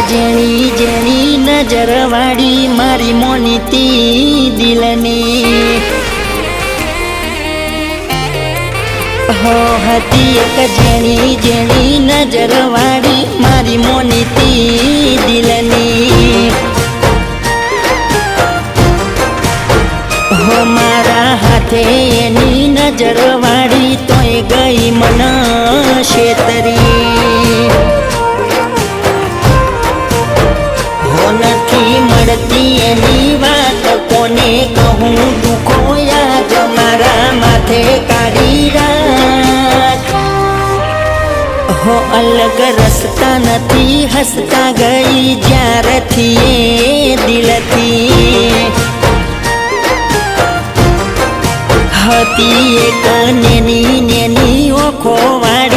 જેણી જેણી નજર વાળી મારી મોનીતી દિલની હો હતી એક જેણી જેણી નજર વાળી મારી મોનીતી દિલની હો મારા હાથે એની નજર વાળી તોય ગઈ મન શેતરી હો નથી મળતી એની વાત કોને કહું દુખો યાદ મારા માથે કાઢી રાખ હો અલગ રસ્તા નથી હસતા ગઈ જ્યારથી એ દિલથી હતી એક નેની નેની ઓખો વાળી